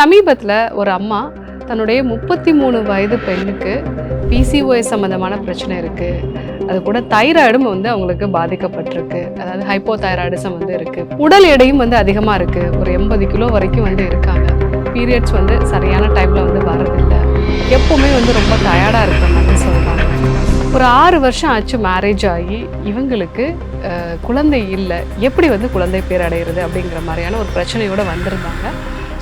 சமீபத்தில் ஒரு அம்மா தன்னுடைய 33 வயது பெண்ணுக்கு பிசிஓஎஸ் சம்மந்தமான பிரச்சனை இருக்குது. அது கூட தைராய்டும் அவங்களுக்கு பாதிக்கப்பட்டிருக்கு. அதாவது ஹைப்போதைராய்டிசம் இருக்குது. உடல் எடையும் அதிகமாக இருக்குது. ஒரு 80 கிலோ வரைக்கும் இருக்காங்க. பீரியட்ஸ் சரியான டைமில் வரதில்லை. எப்போவுமே ரொம்ப டயர்டாக இருக்கிற மாதிரி சொல்கிறாங்க. ஒரு 6 வருஷம் ஆச்சு மேரேஜ் ஆகி. இவங்களுக்கு குழந்தை இல்லை. எப்படி குழந்தை பேர் அடைகிறது அப்படிங்கிற மாதிரியான ஒரு பிரச்சனையோடு வந்திருந்தாங்க.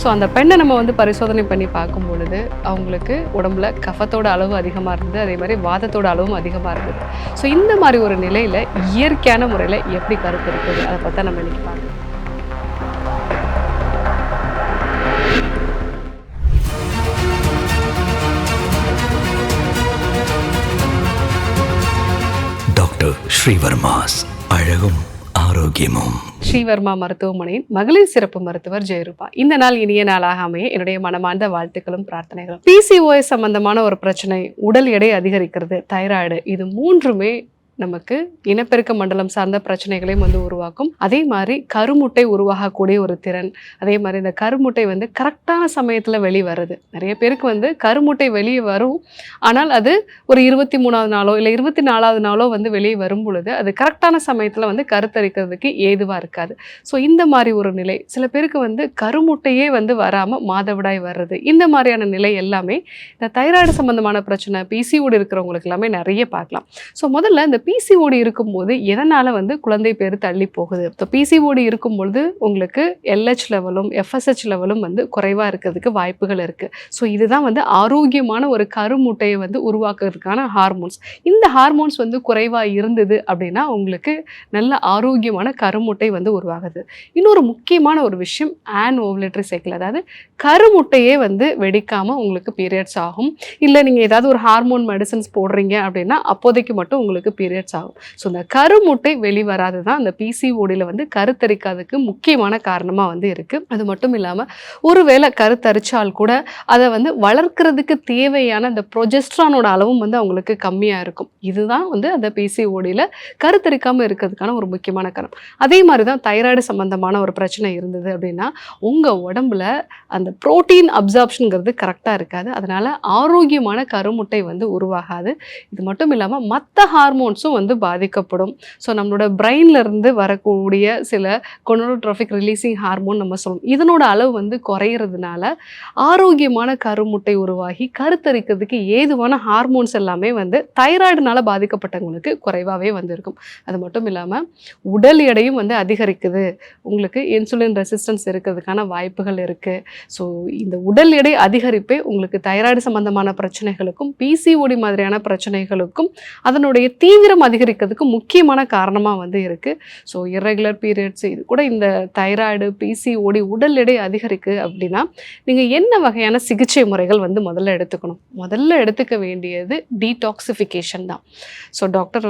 ஸோ அந்த பெண்ணை நம்ம பரிசோதனை பண்ணி பார்க்கும் பொழுது அவங்களுக்கு உடம்புல கஃபத்தோட அளவு அதிகமாக இருந்தது. அதே மாதிரி வாதத்தோட அளவும் அதிகமாக இருந்தது. ஸோ இந்த மாதிரி ஒரு நிலையில் இயற்கையான முறையில் எப்படி கருத்து இருக்குது அதை பற்றி நம்ம இன்னைக்கு பார்க்கலாம். டாக்டர் ஸ்ரீவர்மாஸ் அழகும் ஆரோக்கியமும். ஸ்ரீவர்மா மருத்துவமனையின் மகளிர் சிறப்பு மருத்துவர் ஜெயரூபா. இந்த நாள் இனிய நாளாக அமைய என்னுடைய மனமார்ந்த வாழ்த்துக்களும் பிரார்த்தனைகளும். பிசிஓஎஸ் சம்பந்தமான ஒரு பிரச்சனை, உடல் எடை அதிகரிக்கிறது, தைராய்டு, இது மூன்றுமே நமக்கு இனப்பெருக்க மண்டலம் சார்ந்த பிரச்சனைகளையும் உருவாக்கும். அதே மாதிரி கருமுட்டை உருவாகக்கூடிய ஒரு திறன், அதே மாதிரி இந்த கருமுட்டை கரெக்டான சமயத்தில் வெளியே வருது. நிறைய பேருக்கு கருமுட்டை வெளியே வரும். ஆனால் அது ஒரு 23ஆவது நாளோ இல்லை 24ஆவது நாளோ வெளியே வரும் பொழுது அது கரெக்டான சமயத்தில் கருத்தரிக்கிறதுக்கு ஏதுவாக இருக்காது. ஸோ இந்த மாதிரி ஒரு நிலை சில பேருக்கு கருமுட்டையே வராமல் மாதவிடாய் வர்றது, இந்த மாதிரியான நிலை எல்லாமே இந்த தைராய்டு சம்பந்தமான பிரச்சனை, பிசிஓடி இருக்கிறவங்களுக்கு எல்லாமே நிறைய பார்க்கலாம். ஸோ முதல்ல இந்த பிசிஓடி இருக்கும்போது எதனால் குழந்தை பேர் தள்ளி போகுது? இப்போ பிசிஓடி இருக்கும்பொழுது உங்களுக்கு எல்ஹெச் லெவலும் எஃப்எஸ்ஹெச் லெவலும் குறைவாக இருக்கிறதுக்கு வாய்ப்புகள் இருக்குது. ஸோ இதுதான் ஆரோக்கியமான ஒரு கருமுட்டையை உருவாக்குறதுக்கான ஹார்மோன்ஸ். இந்த ஹார்மோன்ஸ் குறைவாக இருந்தது அப்படின்னா உங்களுக்கு நல்ல ஆரோக்கியமான கருமுட்டை உருவாகுது. இன்னொரு முக்கியமான ஒரு விஷயம் ஓவுலேட்டரி சைக்கிள். அதாவது கருமுட்டையே வெடிக்காமல் உங்களுக்கு பீரியட்ஸ் ஆகும். இல்லை நீங்கள் ஏதாவது ஒரு ஹார்மோன் மெடிசன்ஸ் போடுறீங்க அப்படின்னா அப்போதைக்கு மட்டும் உங்களுக்கு பீரியட்ஸ் ஆகும். ஸோ இந்த கருமுட்டை வெளிவராது தான் அந்த பிசிஓடியில் கருத்தரிக்காததுக்கு முக்கியமான காரணமாக இருக்குது. அது மட்டும் இல்லாமல் ஒருவேளை கருத்தரிச்சால் கூட அதை வளர்க்கறதுக்கு தேவையான அந்த ப்ரொஜெஸ்ட்ரானோட அளவும் அவங்களுக்கு கம்மியாக இருக்கும். இதுதான் அந்த பிசிஓடியில் கருத்தரிக்காமல் இருக்கிறதுக்கான ஒரு முக்கியமான காரணம். அதே மாதிரி தான் தைராய்டு சம்பந்தமான ஒரு பிரச்சனை இருந்தது அப்படின்னா உங்கள் உடம்புல அந்த புரோட்டீன் அப்சார்ப்ஷனுங்கிறது கரெக்டாக இருக்காது. அதனால் ஆரோக்கியமான கருமுட்டை உருவாகாது. இது மட்டும் இல்லாமல் மற்ற ஹார்மோன்ஸும் பாதிக்கப்படும். ஸோ நம்மளோட பிரெயின்லேருந்து வரக்கூடிய சில கொனோட்ரோபிக் ரிலீசிங் ஹார்மோன் நம்ம சொல்லுவோம். இதனோட அளவு குறையிறதுனால ஆரோக்கியமான கருமுட்டை உருவாகி கருத்தரிக்கிறதுக்கு ஏதுவான ஹார்மோன்ஸ் எல்லாமே தைராய்டுனால பாதிக்கப்பட்டவங்களுக்கு குறைவாகவே இருக்கும். அது மட்டும் இல்லாமல் உடல் எடையும் அதிகரிக்குது. உங்களுக்கு இன்சுலின் ரெசிஸ்டன்ஸ் இருக்கிறதுக்கான வாய்ப்புகள் இருக்குது. ஸோ இந்த உடல் எடை அதிகரிப்பே உங்களுக்கு தைராய்டு சம்பந்தமான பிரச்சனைகளுக்கும் பிசிஓடி மாதிரியான பிரச்சனைகளுக்கும் அதனுடைய தீவிரம் அதிகரிக்கிறதுக்கு முக்கியமான காரணமாக இருக்குது. ஸோ இர்ரெகுலர் பீரியட்ஸ், இது கூட இந்த தைராய்டு பிசிஓடி உடல் எடை அதிகரிக்கு அப்படின்னா நீங்கள் என்ன வகையான சிகிச்சை முறைகள் முதல்ல எடுத்துக்கணும்? முதல்ல எடுத்துக்க வேண்டியது டீடாக்சிஃபிகேஷன் தான். ஸோ டாக்டர்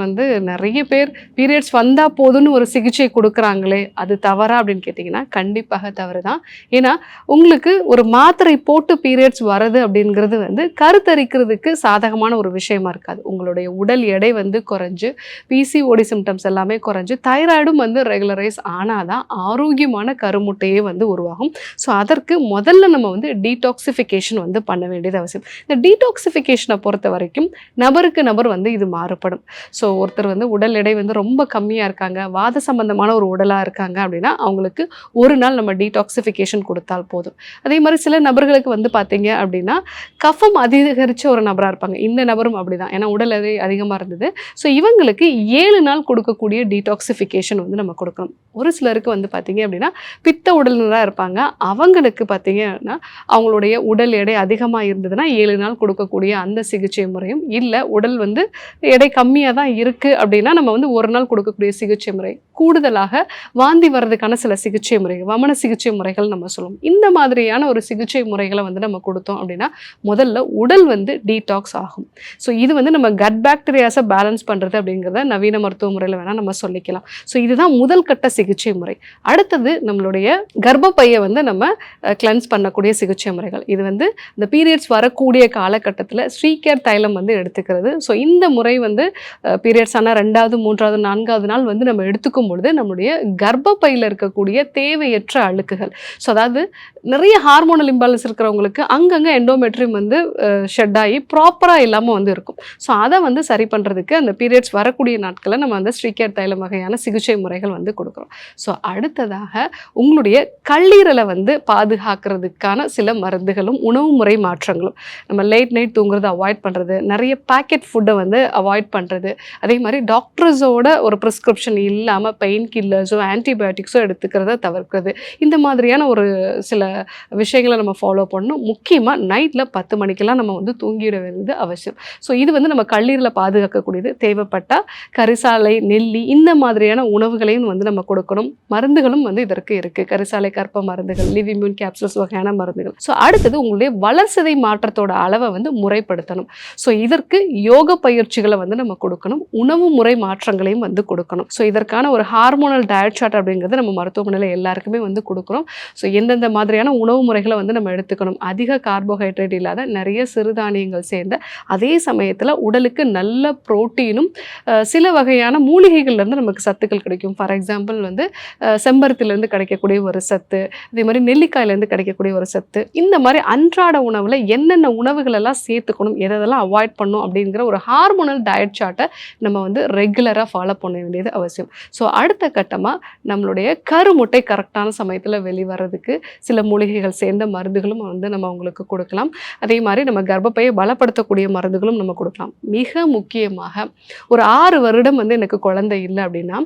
நிறைய பேர் பீரியட்ஸ் வந்தால் போதுன்னு ஒரு சிகிச்சை கொடுக்குறாங்களே, அது தவறா அப்படின்னு கேட்டிங்கன்னா கண்டிப்பாக தவறு தான். ஏன்னா உங்களுக்கு ஒரு மாத்திரை போட்டு பீரியட்ஸ் வருது அப்படிங்கிறது கருத்தரிக்கிறதுக்கு சாதகமான ஒரு விஷயமா இருக்காது. உங்களுடைய உடல் எடை குறைஞ்சு பிசிஓடி சிம்டம்ஸ் எல்லாமே குறைஞ்சு தைராய்டும் ரெகுலரைஸ் ஆனால் தான் ஆரோக்கியமான கருமுட்டையே உருவாகும். ஸோ அதற்கு முதல்ல நம்ம டீடாக்சிஃபிகேஷன் பண்ண வேண்டியது அவசியம். இந்த டீடாக்சிஃபிகேஷனை பொறுத்த வரைக்கும் நபருக்கு நபர் இது மாறுபடும். ஸோ ஒருத்தர் உடல் எடை ரொம்ப கம்மியாக இருக்காங்க, வாத சம்பந்தமான ஒரு உடலாக இருக்காங்க அப்படின்னா அவங்களுக்கு ஒரு நாள் நம்ம டீடாக்சிஃபிகேஷன் கொடுத்தால் போதும். அதே மாதிரி சில நபர்களுக்கு பார்த்தீங்க அப்படின்னா கஃபம் அதிகரித்த ஒரு நபராக இருப்பாங்க. இந்த நபரும் அப்படிதான், ஏன்னா உடல் எடை அதிகமாக இருந்தது. ஸோ இவங்களுக்கு 7 நாள் கொடுக்கக்கூடிய டீடாக்சிஃபிகேஷன் நம்ம கொடுக்கணும். ஒரு சிலருக்கு பார்த்தீங்க அப்படின்னா பித்த உடல்நராக இருப்பாங்க. அவங்களுக்கு பார்த்தீங்கன்னா அவங்களுடைய உடல் எடை அதிகமாக இருந்ததுன்னா 7 நாள் கொடுக்கக்கூடிய அந்த சிகிச்சை முறையும், இல்லை உடல் எடை கம்மியாக தான் இருக்குது அப்படின்னா நம்ம ஒரு நாள் கொடுக்கக்கூடிய சிகிச்சை முறை, கூடுதலாக வாந்தி வர்றதுக்கான சில சிகிச்சை முறைகள், வமன சிகிச்சை முறைகள் நம்ம சொல்லுவோம். இந்த மாதிரியான ஒரு சிகிச்சை முறைகளை நம்ம கொடுத்தோம் அப்படின்னா முதல்ல உடல் டீடாக்ஸ் ஆகும். ஸோ இது நம்ம கட் பாக்டீரியாஸை பேலன்ஸ் பண்ணுறது பண்றது அப்படிங்கிறத நவீன மருத்துவ முறையில் வேணா நம்ம சொல்லிக்கலாம். ஸோ இதுதான் முதல் கட்ட சிகிச்சை முறை. அடுத்தது நம்மளுடைய கர்ப்பப்பையை வந்து நம்ம கிளென்ஸ் பண்ணக்கூடிய சிகிச்சை முறைகள். இது வந்து இந்த பீரியட்ஸ் வரக்கூடிய காலகட்டத்தில் ஸ்ரீகேர் தைலம் வந்து எடுத்துக்கிறது. ஸோ இந்த முறை வந்து பீரியட்ஸ் ஆனால் 2வது 3வது 4வது நாள் வந்து நம்ம எடுத்துக்கும் பொழுது நம்மளுடைய கர்ப்பப்பையில் இருக்கக்கூடிய தேவையற்ற அழுக்குகள், ஸோ அதாவது நிறைய ஹார்மோனல் இம்பாலன்ஸ் இருக்கிறவங்களுக்கு அங்கங்கே எண்டோமெட்ரியம் வந்து ஷெட் ஆகி ப்ராப்பராக இல்லாமல் வந்து இருக்கும். ஸோ அதை வந்து சரி பண்ணுறதுக்கு அந்த பீரியட்ஸ் வரக்கூடிய நாட்களில் நம்ம வந்து ஸ்ரீகேர் தைலம் வகையான சிகிச்சை முறைகள் வந்து கொடுக்குறோம். ஸோ அடுத்ததாக உங்களுடைய கல்லீரலை வந்து பாதுகாக்கிறதுக்கான சில மருந்துகளும் உணவு முறை மாற்றங்களும். நம்ம லேட் நைட் தூங்குறதை அவாய்ட் பண்ணுறது, நிறைய பேக்கெட் ஃபுட்டை வந்து அவாய்ட் பண்ணுறது, அதே மாதிரி டாக்டர்ஸோட ஒரு ப்ரிஸ்கிரிப்ஷன் இல்லாமல் பெயின் கில்லர்ஸோ ஆன்டிபயோட்டிக்ஸோ எடுத்துக்கிறத தவிர்க்கிறது. இந்த மாதிரியான ஒரு சில விஷயங்களை நம்ம ஃபாலோ பண்ணணும். முக்கியமாக நைட்டில் 10 மணிக்கெல்லாம் நம்ம வந்து தூங்கிட வேண்டியது அவசியம். ஸோ இது வந்து நம்ம கல்லீரலை பாதுகாக்கக்கூடியது. தேவைப்பட்டால் கரிசாலை, நெல்லி இந்த மாதிரியான உணவுகளையும் வந்து நம்ம கொடுக்கணும். மருந்துகளும் வந்து இதற்கு இருக்குது. கரிசாலை கற்ப மருந்துகள், லிவ் இம்யூன் கேப்சூல்ஸ் வகையான மருந்துகள். ஸோ அடுத்தது உங்களுடைய வளர்சிதை மாற்றத்தோட அளவை வந்து முறைப்படுத்தணும். ஸோ இதற்கு யோக பயிற்சிகளை வந்து நம்ம கொடுக்கணும். உணவு முறை மாற்றங்களையும் வந்து கொடுக்கணும். ஸோ இதற்கான ஒரு ஹார்மோனல் டயட் சார்ட் அப்படிங்கிறது நம்ம மருத்துவமனையில் எல்லாருக்குமே வந்து கொடுக்குறோம். ஸோ எந்தெந்த மாதிரியான உணவு முறைகளை வந்து நம்ம எடுத்துக்கணும். அதிக கார்போஹைட்ரேட் இல்லாத நிறைய சிறுதானியங்கள் சேர்ந்த, அதே சமயத்தில் உடலுக்கு நல்ல புரோட்டீனும் சில வகையான மூலிகைகள்லேருந்து நமக்கு சத்துக்கள் கிடைக்கும். ஃபார் எக்ஸாம்பிள் வந்து செம்பருத்திலேருந்து கிடைக்கக்கூடிய ஒரு சத்து, அதே மாதிரி நெல்லிக்காயிலேருந்து கிடைக்கக்கூடிய ஒரு சத்து. இந்த மாதிரி அன்றாட உணவில் என்னென்ன உணவுகள் எல்லாம் சேர்த்துக்கணும், எதெல்லாம் அவாய்ட் பண்ணணும் அப்படிங்கிற ஒரு ஹார்மோனல் டயட் சார்ட்டை நம்ம வந்து ரெகுலராக ஃபாலோ பண்ண வேண்டியது அவசியம். ஸோ அடுத்த கட்டமாக நம்மளுடைய கருமுட்டை கரெக்டான சமயத்தில் வெளிவரதுக்கு சில மூலிகைகள் சேர்ந்த மருந்துகளும் வந்து நம்ம அவங்களுக்கு கொடுக்கலாம். அதே மாதிரி நம்ம கர்ப்பப்பையை பலப்படுத்தக்கூடிய மருந்துகளும் நம்ம கொடுக்கலாம். மிக முக்கியமாக ஒரு 6 வருடம் வந்து எனக்கு குழந்தை இல்லை அப்படின்னா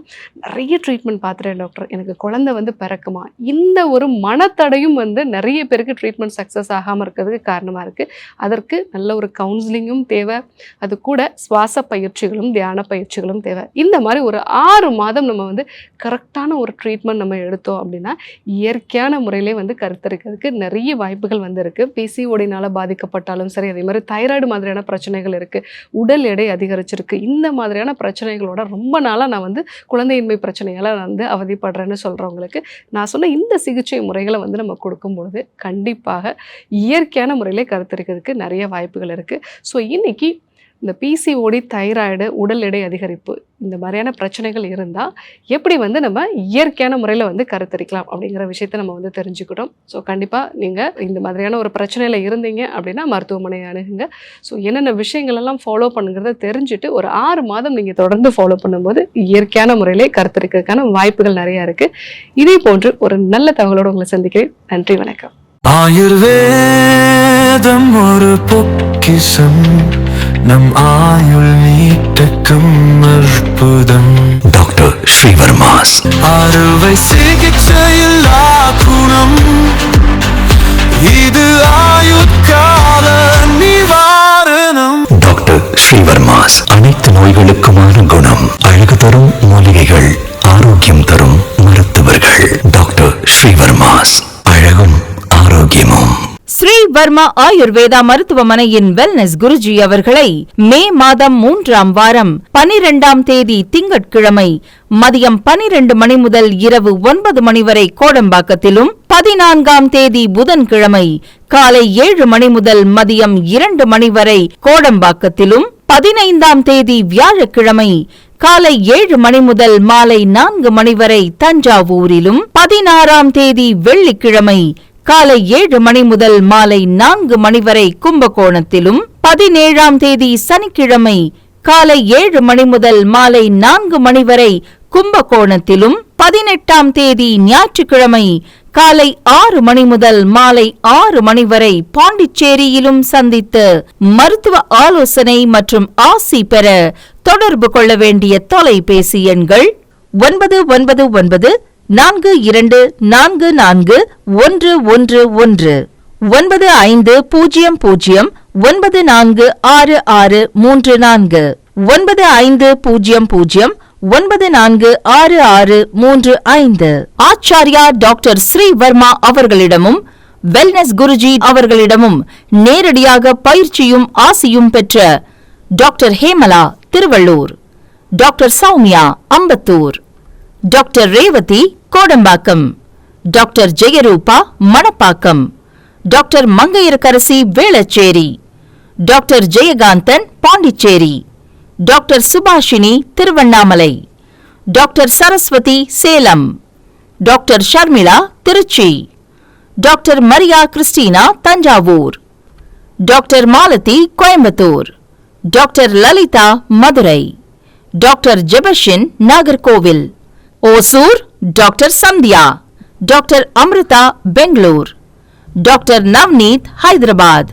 நிறைய ட்ரீட்மெண்ட் பார்த்துட்டேன் டாக்டர், எனக்கு குழந்தை வந்து பிறக்குமா, இந்த ஒரு மனத்தடையும் வந்து நிறைய பேருக்கு ட்ரீட்மெண்ட் சக்ஸஸ் ஆகாமல் இருக்கிறதுக்கு காரணமாக இருக்குது. அதற்கு நல்ல ஒரு கவுன்சிலிங்கும் தேவை. அது கூட சுவாச பயிற்சிகளும் தியான பயிற்சிகளும் தேவை. இந்த மாதிரி ஒரு 6 மாதம் நம்ம வந்து கரெக்டான ஒரு ட்ரீட்மெண்ட் நம்ம எடுத்தோம் அப்படின்னா இயற்கையான முறையிலே வந்து கருத்தரிக்கிறதுக்கு நிறைய வாய்ப்புகள் வந்து இருக்குது. பிசிஓடினால் பாதிக்கப்பட்டாலும் சரி, அதே மாதிரி தைராய்டு மாதிரியான பிரச்சனைகள் இருக்குது, உடல் எடை அதிகரிச்சிருக்கு, இந்த மாதிரியான பிரச்சனைகளோட ரொம்ப நாளாக நான் வந்து குழந்தையின்மை பிரச்சனையால் நான் வந்து அவதிப்படுறேன்னு சொல்கிறவங்களுக்கு நான் சொன்ன இந்த சிகிச்சை முறைகளை வந்து நம்ம கொடுக்கும்பொழுது கண்டிப்பாக இயற்கையான முறையிலே கருத்தரிக்கிறதுக்கு நிறைய வாய்ப்புகள் இருக்குது. ஸோ இன்றைக்கி இந்த பிசிஓடி, தைராய்டு, உடல் எடை அதிகரிப்பு இந்த மாதிரியான பிரச்சனைகள் இருந்தால் எப்படி வந்து நம்ம இயற்கையான முறையில் வந்து கருத்தரிக்கலாம் அப்படிங்கிற விஷயத்தை நம்ம வந்து தெரிஞ்சுக்கிட்டோம். ஸோ கண்டிப்பாக நீங்கள் இந்த மாதிரியான ஒரு பிரச்சனையில் இருந்தீங்க அப்படின்னா மருத்துவமனையை அணுகுங்க. ஸோ என்னென்ன விஷயங்களெல்லாம் ஃபாலோ பண்ணுங்கிறத தெரிஞ்சுட்டு ஒரு 6 மாதம் நீங்கள் தொடர்ந்து ஃபாலோ பண்ணும்போது இயற்கையான முறையிலே கருத்தரிக்கிறதுக்கான வாய்ப்புகள் நிறையா இருக்குது. இதே போன்று ஒரு நல்ல தகவலோடு உங்களை சந்திக்கிறேன். நன்றி, வணக்கம். ஆயுர்வேதம் ஒரு பொக்கிஷம், நம் ஆயுள் நீட்டக்கும் அற்புதம். டாக்டர் ஸ்ரீவர்மாஸ் அறுவை சிகிச்சையில் குணம், இது ஆயுட்கால நிவாரணம். டாக்டர் ஸ்ரீவர்மாஸ் அனைத்து நோய்களுக்குமான குணம், அழகு தரும் மூலிகைகள், ஆரோக்கியம் தரும் மருத்துவர்கள். டாக்டர் ஸ்ரீவர்மாஸ் அழகும் ஆரோக்கியமும். ஸ்ரீ வர்மா ஆயுர்வேதா மருத்துவமனையின் வெல்னஸ் குருஜி அவர்களை மே மாதம் 3ஆம் வாரம் 12ஆம் தேதி திங்கட்கிழமை மதியம் 12 மணி முதல் இரவு 9 மணி வரை கோடம்பாக்கத்திலும், 14ஆம் தேதி புதன்கிழமை காலை 7 மணி முதல் மதியம் 2 மணி வரை கோடம்பாக்கத்திலும், 15ஆம் தேதி வியாழக்கிழமை காலை 7 மணி முதல் மாலை 4 மணி வரை தஞ்சாவூரிலும், 16ஆம் தேதி வெள்ளிக்கிழமை காலை 7 மணி முதல் மாலை 4 மணி வரை கும்பகோணத்திலும், 17ஆம் தேதி சனிக்கிழமை காலை 7 மணி முதல் மாலை 4 மணி வரை கும்பகோணத்திலும், 18ஆம் தேதி ஞாயிற்றுக்கிழமை காலை 6 மணி முதல் மாலை 6 மணி வரை பாண்டிச்சேரியிலும் சந்தித்து மருத்துவ ஆலோசனை மற்றும் ஆசி பெற தொடர்பு கொள்ள வேண்டிய தொலைபேசி எண்கள் 999 4244 111 9500 946634 9500 946635. ஆச்சாரியா டாக்டர் ஸ்ரீ வர்மா அவர்களிடமும் வெல்னஸ் குருஜி அவர்களிடமும் நேரடியாக பயிற்சியும் ஆசியும் பெற்ற doctor Hemala, Thiruvallur. Doctor Sowmya Ambattur, doctor Revathi Kodambakkam, doctor Jayarupa Manapakkam, doctor Mangaiyarkarasi Velachery, doctor Jayakanthan Pondicherry, doctor Subhashini Tiruvannamalai, doctor Saraswathi Salem, doctor Sharmila Trichy, doctor Maria Christina Thanjavur, doctor Malathi Coimbatore, doctor Lalitha Madurai, doctor Jebashin Nagercoil, Hosur doctor Sandhya, doctor Amrutha Bangalore, doctor Navneet Hyderabad,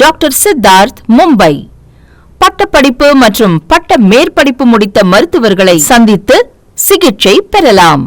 doctor Siddharth Mumbai. பட்டப்படிப்பு மற்றும் பட்ட மேற்படிப்பு முடித்த மருத்துவர்களை சந்தித்து சிகிச்சை பெறலாம்.